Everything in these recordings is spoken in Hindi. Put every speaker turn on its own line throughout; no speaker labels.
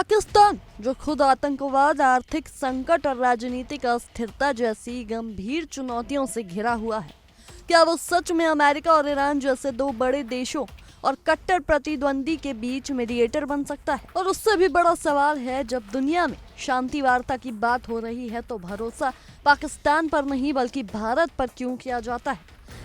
पाकिस्तान, जो खुद आतंकवाद, आर्थिक संकट और राजनीतिक अस्थिरता जैसी गंभीर चुनौतियों से घिरा हुआ है, क्या वो सच में अमेरिका और ईरान जैसे दो बड़े देशों और कट्टर प्रतिद्वंदी के बीच मीडिएटर बन सकता है? और उससे भी बड़ा सवाल है, जब दुनिया में शांति वार्ता की बात हो रही है तो भरोसा पाकिस्तान पर नहीं बल्कि भारत पर क्यों किया जाता है?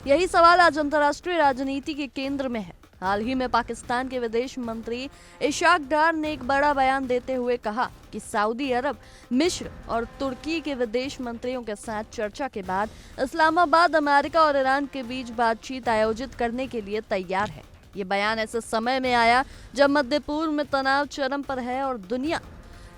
यही सवाल आज अंतर्राष्ट्रीय राजनीति के केंद्र में है। हाल ही में पाकिस्तान के विदेश मंत्री इशाक डार ने एक बड़ा बयान देते हुए कहा कि सऊदी अरब, मिस्र और तुर्की के विदेश मंत्रियों के साथ चर्चा के बाद इस्लामाबाद अमेरिका और ईरान के बीच बातचीत आयोजित करने के लिए तैयार है। ये बयान ऐसे समय में आया जब मध्य पूर्व में तनाव चरम पर है और दुनिया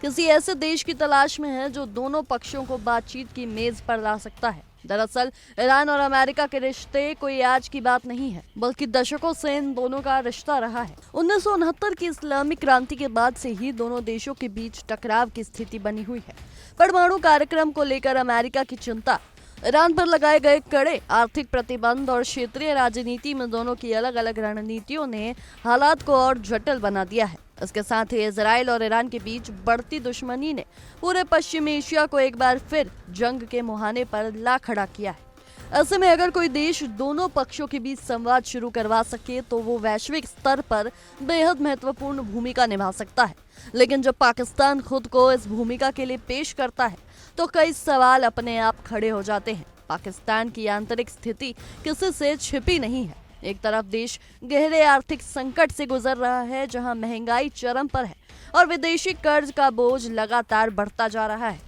किसी ऐसे देश की तलाश में है जो दोनों पक्षों को बातचीत की मेज पर ला सकता है। दरअसल ईरान और अमेरिका के रिश्ते कोई आज की बात नहीं है, बल्कि दशकों से इन दोनों का रिश्ता रहा है। 1969 की इस्लामिक क्रांति के बाद से ही दोनों देशों के बीच टकराव की स्थिति बनी हुई है। परमाणु कार्यक्रम को लेकर अमेरिका की चिंता, ईरान पर लगाए गए कड़े आर्थिक प्रतिबंध और क्षेत्रीय राजनीति में दोनों की अलग अलग रणनीतियों ने हालात को और जटिल बना दिया है। इसके साथ ही इजराइल और ईरान के बीच बढ़ती दुश्मनी ने पूरे पश्चिमी एशिया को एक बार फिर जंग के मुहाने पर ला खड़ा किया है। ऐसे में अगर कोई देश दोनों पक्षों के बीच संवाद शुरू करवा सके तो वो वैश्विक स्तर पर बेहद महत्वपूर्ण भूमिका निभा सकता है। लेकिन जब पाकिस्तान खुद को इस भूमिका के लिए पेश करता है तो कई सवाल अपने आप खड़े हो जाते हैं। पाकिस्तान की आंतरिक स्थिति किसी से छिपी नहीं है। एक तरफ देश गहरे आर्थिक संकट से गुजर रहा है, जहां महंगाई चरम पर है और विदेशी कर्ज का बोझ लगातार बढ़ता जा रहा है।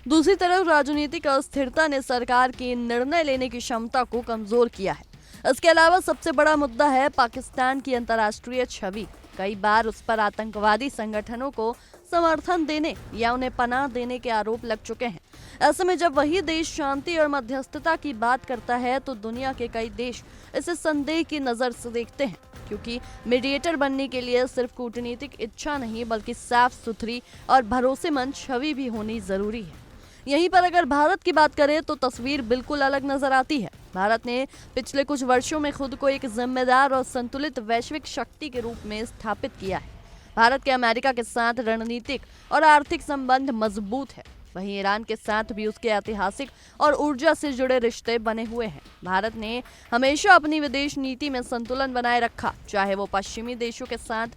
दूसरी तरफ राजनीतिक अस्थिरता ने सरकार की निर्णय लेने की क्षमता को कमजोर किया है। इसके अलावा सबसे बड़ा मुद्दा है पाकिस्तान की अंतर्राष्ट्रीय छवि। कई बार उस पर आतंकवादी संगठनों को समर्थन देने या उन्हें पनाह देने के आरोप लग चुके हैं। ऐसे में जब वही देश शांति और मध्यस्थता की बात करता है तो दुनिया के कई देश इसे संदेह की नजर से देखते हैं, क्योंकि मीडिएटर बनने के लिए सिर्फ कूटनीतिक इच्छा नहीं बल्कि साफ सुथरी और भरोसेमंद छवि भी होनी जरूरी है। यहीं पर अगर भारत की बात करें तो तस्वीर बिल्कुल अलग नजर आती है। भारत ने पिछले कुछ वर्षों में खुद को एक जिम्मेदार और संतुलित वैश्विक शक्ति के रूप में स्थापित किया है। भारत के अमेरिका के साथ रणनीतिक और आर्थिक संबंध मजबूत है। वहीं ईरान के साथ भी उसके ऐतिहासिक और ऊर्जा से जुड़े रिश्ते बने हुए हैं। भारत ने हमेशा अपनी विदेश नीति में संतुलन बनाए रखा, चाहे वो पश्चिमी देशों के साथ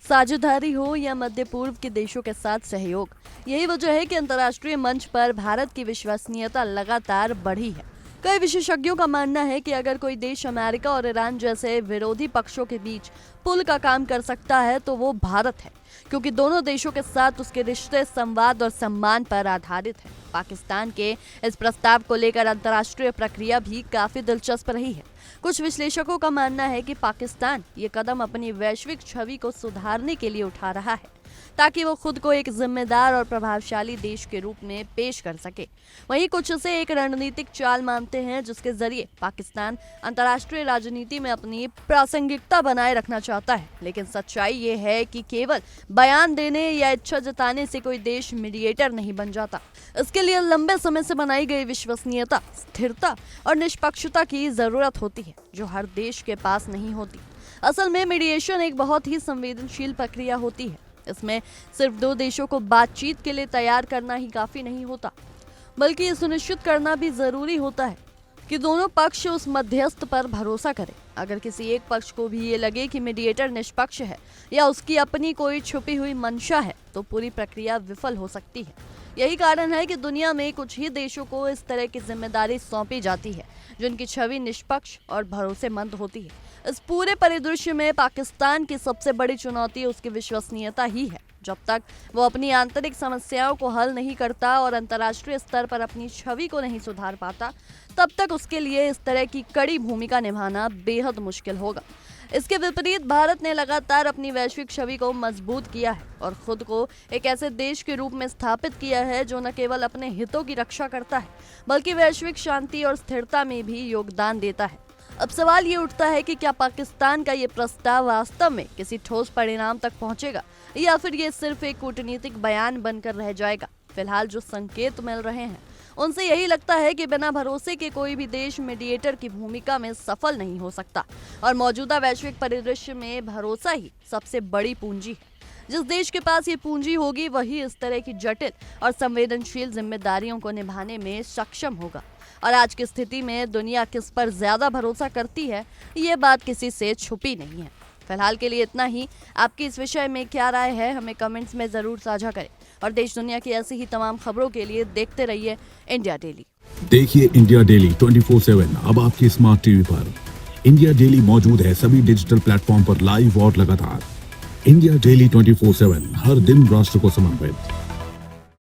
साझेदारी हो या मध्य पूर्व के देशों के साथ सहयोग। यही वजह है कि अंतर्राष्ट्रीय मंच पर भारत की विश्वसनीयता लगातार बढ़ी है। कई विशेषज्ञों का मानना है कि अगर कोई देश अमेरिका और ईरान जैसे विरोधी पक्षों के बीच पुल का काम कर सकता है तो वो भारत है, क्योंकि दोनों देशों के साथ उसके रिश्ते संवाद और सम्मान पर आधारित है। पाकिस्तान के इस प्रस्ताव को लेकर अंतर्राष्ट्रीय प्रक्रिया भी काफी दिलचस्प रही है। कुछ विश्लेषकों का मानना है कि पाकिस्तान ये कदम अपनी वैश्विक छवि को सुधारने के लिए उठा रहा है, ताकि वो खुद को एक जिम्मेदार और प्रभावशाली देश के रूप में पेश कर सके। वहीं कुछ इसे एक रणनीतिक चाल मानते हैं, जिसके जरिए पाकिस्तान अंतर्राष्ट्रीय राजनीति में अपनी प्रासंगिकता बनाए रखना चाहता है। लेकिन सच्चाई ये है कि केवल बयान देने या इच्छा जताने से कोई देश मीडिएटर नहीं बन जाता। इसके लिए लंबे समय से बनाई गई विश्वसनीयता, स्थिरता और निष्पक्षता की जरूरत होती है, जो हर देश के पास नहीं होती। असल में मीडिएशन एक बहुत ही संवेदनशील प्रक्रिया होती है। इसमें सिर्फ दो देशों को बातचीत के लिए तैयार करना ही काफी नहीं होता, बल्कि ये सुनिश्चित करना भी जरूरी होता है कि दोनों पक्ष उस मध्यस्थ पर भरोसा करें। अगर किसी एक पक्ष को भी ये लगे कि मीडिएटर निष्पक्ष है या उसकी अपनी कोई छुपी हुई मंशा है तो पूरी प्रक्रिया विफल हो सकती है। यही कारण है कि दुनिया में कुछ ही देशों को इस तरह की जिम्मेदारी सौंपी जाती है, जिनकी छवि निष्पक्ष और भरोसेमंद होती है। इस पूरे परिदृश्य में पाकिस्तान की सबसे बड़ी चुनौती उसकी विश्वसनीयता ही है। जब तक वो अपनी आंतरिक समस्याओं को हल नहीं करता और अंतर्राष्ट्रीय स्तर पर अपनी छवि को नहीं सुधार पाता, तब तक उसके लिए इस तरह की कड़ी भूमिका निभाना बेहद मुश्किल होगा। इसके विपरीत भारत ने लगातार अपनी वैश्विक छवि को मजबूत किया है और खुद को एक ऐसे देश के रूप में स्थापित किया है जो न केवल अपने हितों की रक्षा करता है, बल्कि वैश्विक शांति और स्थिरता में भी योगदान देता है। अब सवाल ये उठता है कि क्या पाकिस्तान का ये प्रस्ताव वास्तव में किसी ठोस परिणाम तक पहुंचेगा या फिर ये सिर्फ एक कूटनीतिक बयान बनकर रह जाएगा। फिलहाल जो संकेत मिल रहे हैं उनसे यही लगता है कि बिना भरोसे के कोई भी देश मीडिएटर की भूमिका में सफल नहीं हो सकता और मौजूदा वैश्विक परिदृश्य में भरोसा ही सबसे बड़ी पूंजी है। जिस देश के पास ये पूंजी होगी वही इस तरह की जटिल और संवेदनशील जिम्मेदारियों को निभाने में सक्षम होगा। और आज की स्थिति में दुनिया किस पर ज्यादा भरोसा करती है, ये बात किसी से छुपी नहीं है। फिलहाल के लिए इतना ही। आपकी इस विषय में क्या राय है, हमें कमेंट्स में जरूर साझा करें। और देश दुनिया की ऐसी ही तमाम खबरों के लिए देखते रहिए इंडिया डेली।
देखिए इंडिया डेली 24/7 अब आपके स्मार्ट टीवी पर। इंडिया डेली मौजूद है सभी डिजिटल प्लेटफॉर्म पर लाइव और लगातार। इंडिया डेली 24/7 हर दिन राष्ट्र को समर्पित।